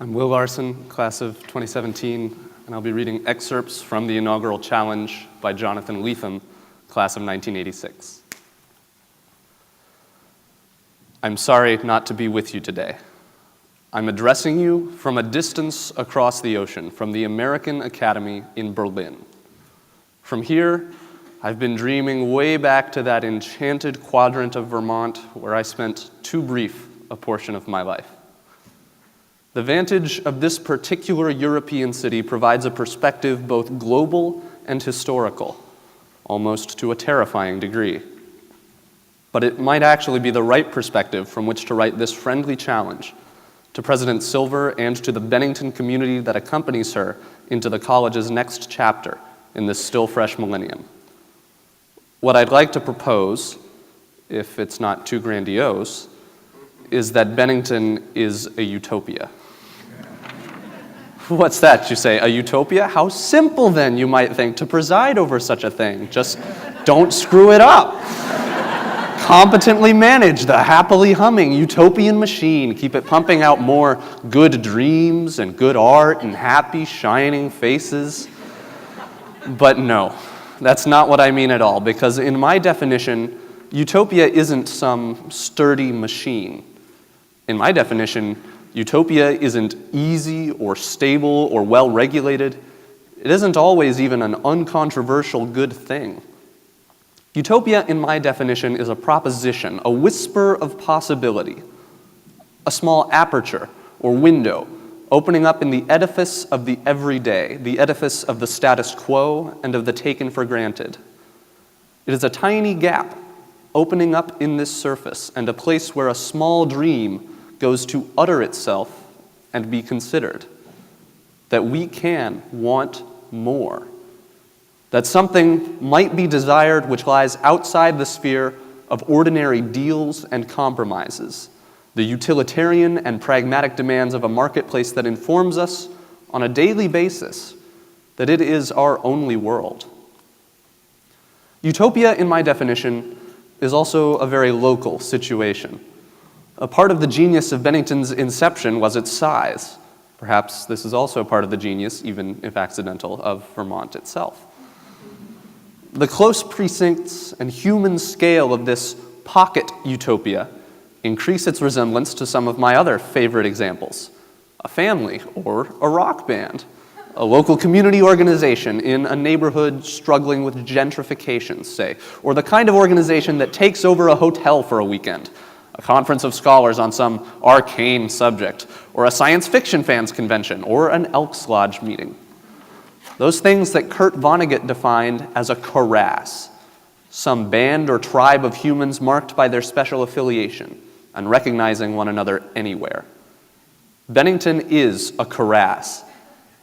I'm Will Larsen, class of 2017, and I'll be reading excerpts from the Inaugural Challenge by Jonathan Lethem, class of 1986. I'm sorry not to be with you today. I'm addressing you from a distance across the ocean, from the American Academy in Berlin. From here, I've been dreaming way back to that enchanted quadrant of Vermont where I spent too brief a portion of my life. The vantage of this particular European city provides a perspective both global and historical, almost to a terrifying degree. But it might actually be the right perspective from which to write this friendly challenge to President Silver and to the Bennington community that accompanies her into the college's next chapter in this still fresh millennium. What I'd like to propose, if it's not too grandiose, is that Bennington is a utopia. What's that, you say? A utopia? How simple, then, you might think, to preside over such a thing. Just don't screw it up. Competently manage the happily humming utopian machine. Keep it pumping out more good dreams and good art and happy, shining faces. But no, that's not what I mean at all, because in my definition, utopia isn't some sturdy machine. In my definition, utopia isn't easy or stable or well-regulated. It isn't always even an uncontroversial good thing. Utopia, in my definition, is a proposition, a whisper of possibility, a small aperture or window opening up in the edifice of the everyday, the edifice of the status quo and of the taken for granted. It is a tiny gap opening up in this surface and a place where a small dream goes to utter itself and be considered, that we can want more, that something might be desired which lies outside the sphere of ordinary deals and compromises, the utilitarian and pragmatic demands of a marketplace that informs us on a daily basis that it is our only world. Utopia, in my definition, is also a very local situation. A part of the genius of Bennington's inception was its size. Perhaps this is also part of the genius, even if accidental, of Vermont itself. The close precincts and human scale of this pocket utopia increase its resemblance to some of my other favorite examples: a family or a rock band, a local community organization in a neighborhood struggling with gentrification, say, or the kind of organization that takes over a hotel for a weekend, a conference of scholars on some arcane subject, or a science fiction fans convention, or an Elks Lodge meeting. Those things that Kurt Vonnegut defined as a karass, some band or tribe of humans marked by their special affiliation and recognizing one another anywhere. Bennington is a karass,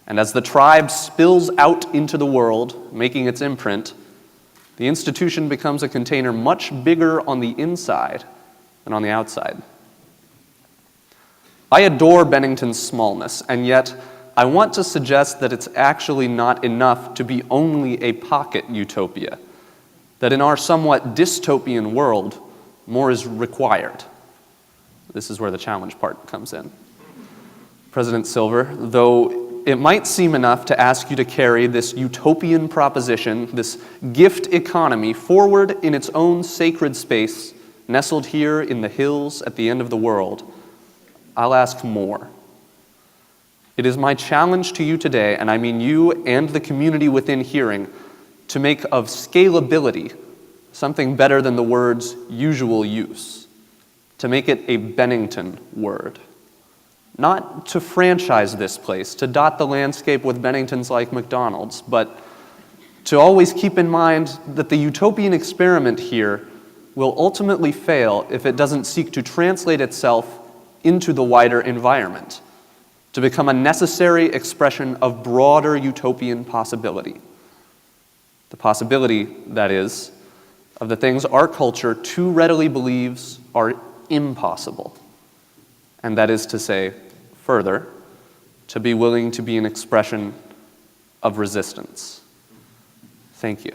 and as the tribe spills out into the world, making its imprint, the institution becomes a container much bigger on the inside than on the outside. I adore Bennington's smallness, and yet I want to suggest that it's actually not enough to be only a pocket utopia, that in our somewhat dystopian world, more is required. This is where the challenge part comes in. President Silver, though it might seem enough to ask you to carry this utopian proposition, this gift economy, forward in its own sacred space, nestled here in the hills at the end of the world, I'll ask more. It is my challenge to you today, and I mean you and the community within hearing, to make of scalability something better than the word's usual use, to make it a Bennington word. Not to franchise this place, to dot the landscape with Benningtons like McDonald's, but to always keep in mind that the utopian experiment here will ultimately fail if it doesn't seek to translate itself into the wider environment, to become a necessary expression of broader utopian possibility. The possibility, that is, of the things our culture too readily believes are impossible. And that is to say, further, to be willing to be an expression of resistance. Thank you.